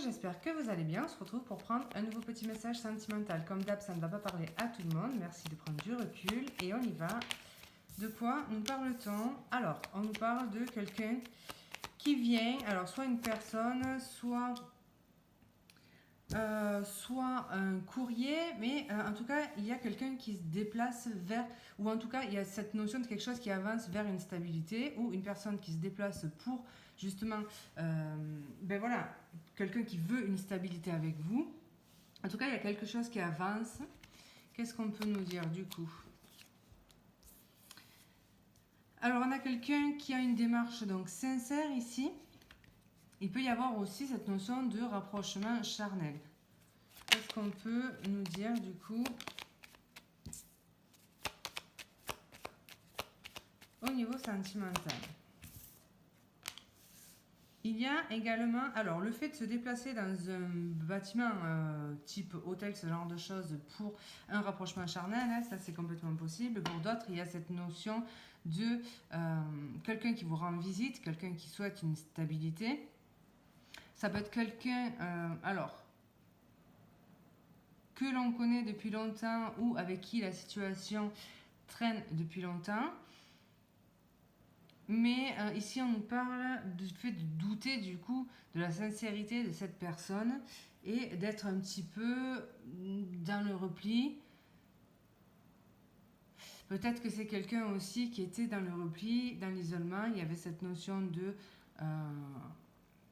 j'espère que vous allez bien. On se retrouve pour prendre un nouveau petit message sentimental. Comme d'hab, ça ne va pas parler à tout le monde. Merci de prendre du recul et on y va. De quoi nous parle-t-on? Alors, on nous parle de quelqu'un qui vient, alors soit une personne, soit un courrier, mais en tout cas, il y a quelqu'un qui se déplace vers, ou en tout cas, il y a cette notion de quelque chose qui avance vers une stabilité, ou une personne qui se déplace pour justement, ben voilà, quelqu'un qui veut une stabilité avec vous. En tout cas, il y a quelque chose qui avance. Qu'est-ce qu'on peut nous dire du coup? Alors, on a quelqu'un qui a une démarche donc sincère ici. Il peut y avoir aussi cette notion de rapprochement charnel. Qu'est-ce qu'on peut nous dire du coup au niveau sentimental? Il y a également, alors le fait de se déplacer dans un bâtiment type hôtel, ce genre de choses pour un rapprochement charnel, hein, ça c'est complètement possible. Pour d'autres, il y a cette notion de quelqu'un qui vous rend visite, quelqu'un qui souhaite une stabilité. Ça peut être quelqu'un, alors, que l'on connaît depuis longtemps ou avec qui la situation traîne depuis longtemps. Mais ici, on nous parle du fait de douter du coup de la sincérité de cette personne et d'être un petit peu dans le repli. Peut-être que c'est quelqu'un aussi qui était dans le repli, dans l'isolement. Il y avait cette notion de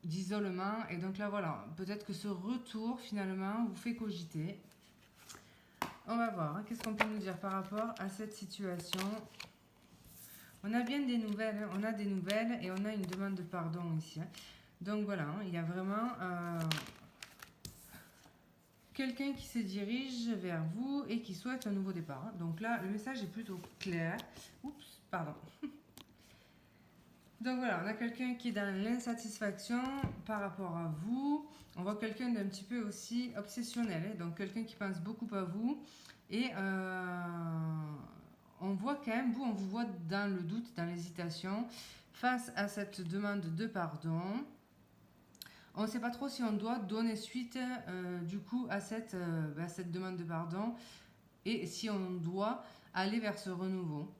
d'isolement. Et donc là, voilà, peut-être que ce retour, finalement, vous fait cogiter. On va voir, hein, qu'est-ce qu'on peut nous dire par rapport à cette situation. On a bien des nouvelles, hein, on a des nouvelles et on a une demande de pardon ici. Hein. Donc voilà, hein, il y a vraiment quelqu'un qui se dirige vers vous et qui souhaite un nouveau départ. Hein. Donc là, le message est plutôt clair. Oups, pardon. Donc voilà, on a quelqu'un qui est dans l'insatisfaction par rapport à vous. On voit quelqu'un d'un petit peu aussi obsessionnel, hein, donc quelqu'un qui pense beaucoup à vous. Et on voit quand même, vous, on vous voit dans le doute, dans l'hésitation, face à cette demande de pardon. On ne sait pas trop si on doit donner suite du coup à cette demande de pardon et si on doit aller vers ce renouveau.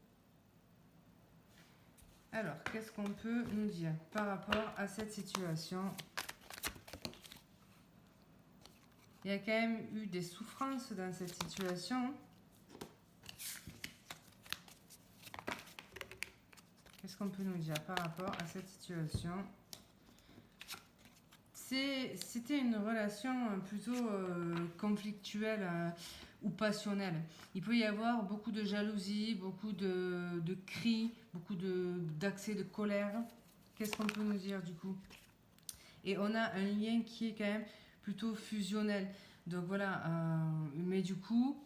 Alors, qu'est-ce qu'on peut nous dire par rapport à cette situation? Il y a quand même eu des souffrances dans cette situation. Qu'est-ce qu'on peut nous dire par rapport à cette situation? C'était une relation plutôt conflictuelle ou passionnelle. Il peut y avoir beaucoup de jalousie, beaucoup de cris, beaucoup d'accès de colère. Qu'est-ce qu'on peut nous dire du coup? Et on a un lien qui est quand même plutôt fusionnel. Donc voilà, mais du coup,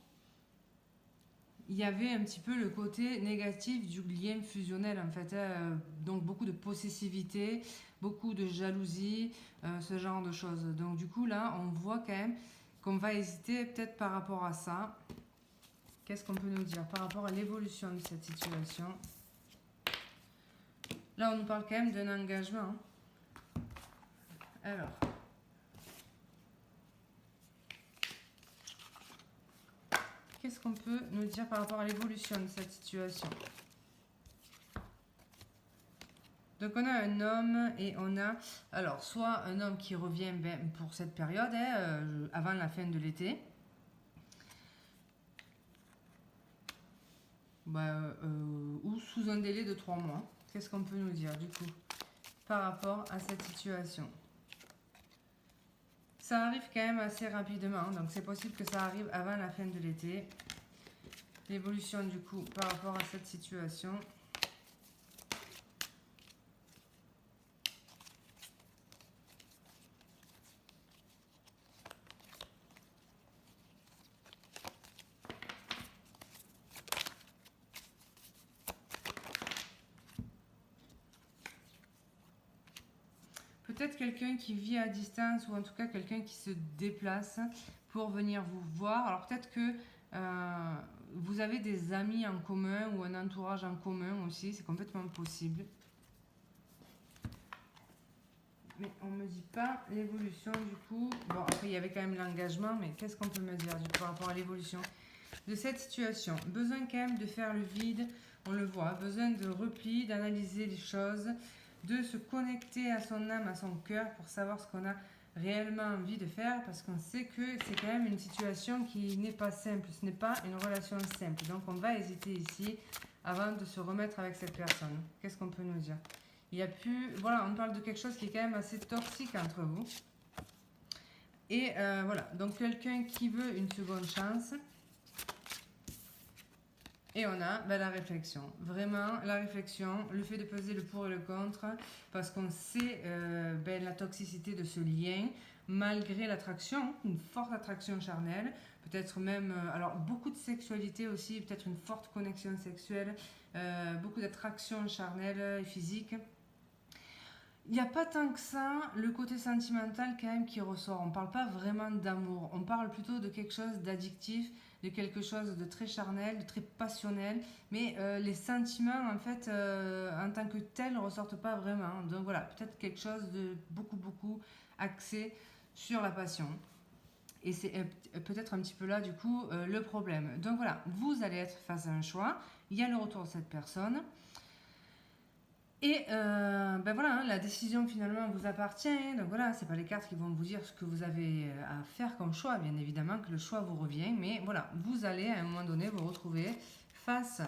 il y avait un petit peu le côté négatif du lien fusionnel en fait, donc beaucoup de possessivité, beaucoup de jalousie, ce genre de choses. Donc du coup là, on voit quand même qu'on va hésiter peut-être par rapport à ça. Qu'est-ce qu'on peut nous dire par rapport à l'évolution de cette situation? Là, on nous parle quand même d'un engagement. Alors... qu'est-ce qu'on peut nous dire par rapport à l'évolution de cette situation? Donc on a un homme et on a, alors soit un homme qui revient pour cette période, hein, avant la fin de l'été. Ou sous un délai de 3 mois. Qu'est-ce qu'on peut nous dire du coup par rapport à cette situation? Ça arrive quand même assez rapidement, donc c'est possible que ça arrive avant la fin de l'été. L'évolution du coup par rapport à cette situation. Peut-être quelqu'un qui vit à distance ou en tout cas quelqu'un qui se déplace pour venir vous voir. Alors peut-être que vous avez des amis en commun ou un entourage en commun aussi, c'est complètement possible. Mais on me dit pas l'évolution du coup. Bon, après, il y avait quand même l'engagement, mais qu'est-ce qu'on peut me dire du coup, par rapport à l'évolution de cette situation? Besoin quand même de faire le vide, on le voit. Besoin de repli, d'analyser les choses, de se connecter à son âme, à son cœur pour savoir ce qu'on a réellement envie de faire, parce qu'on sait que c'est quand même une situation qui n'est pas simple. Ce n'est pas une relation simple. Donc on va hésiter ici avant de se remettre avec cette personne. Qu'est-ce qu'on peut nous dire? Il y a plus... Voilà, on parle de quelque chose qui est quand même assez toxique entre vous. Et voilà, donc quelqu'un qui veut une seconde chance. Et on a la réflexion. Vraiment, la réflexion, le fait de peser le pour et le contre, parce qu'on sait la toxicité de ce lien, malgré l'attraction, une forte attraction charnelle, peut-être même, alors beaucoup de sexualité aussi, peut-être une forte connexion sexuelle, beaucoup d'attraction charnelle et physique. Il n'y a pas tant que ça le côté sentimental quand même qui ressort. On ne parle pas vraiment d'amour, on parle plutôt de quelque chose d'addictif, de quelque chose de très charnel, de très passionnel. Mais les sentiments en fait en tant que tels ne ressortent pas vraiment. Donc voilà, peut-être quelque chose de beaucoup axé sur la passion. Et c'est peut-être un petit peu là du coup le problème. Donc voilà, vous allez être face à un choix. Il y a le retour de cette personne. Et voilà, hein, la décision finalement vous appartient. Donc voilà, c'est pas les cartes qui vont vous dire ce que vous avez à faire comme choix. Bien évidemment que le choix vous revient, mais voilà, vous allez à un moment donné vous retrouver face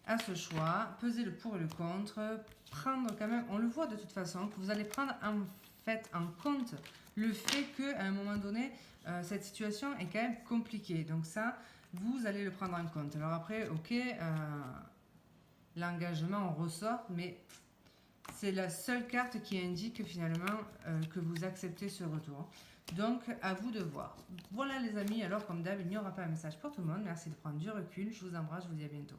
à ce choix, peser le pour et le contre, prendre quand même, on le voit de toute façon, que vous allez prendre en fait en compte le fait qu'à un moment donné, cette situation est quand même compliquée. Donc ça, vous allez le prendre en compte. Alors après, ok, l'engagement on ressort, mais c'est la seule carte qui indique finalement que vous acceptez ce retour. Donc, à vous de voir. Voilà les amis, alors comme d'hab, il n'y aura pas un message pour tout le monde. Merci de prendre du recul. Je vous embrasse, je vous dis à bientôt.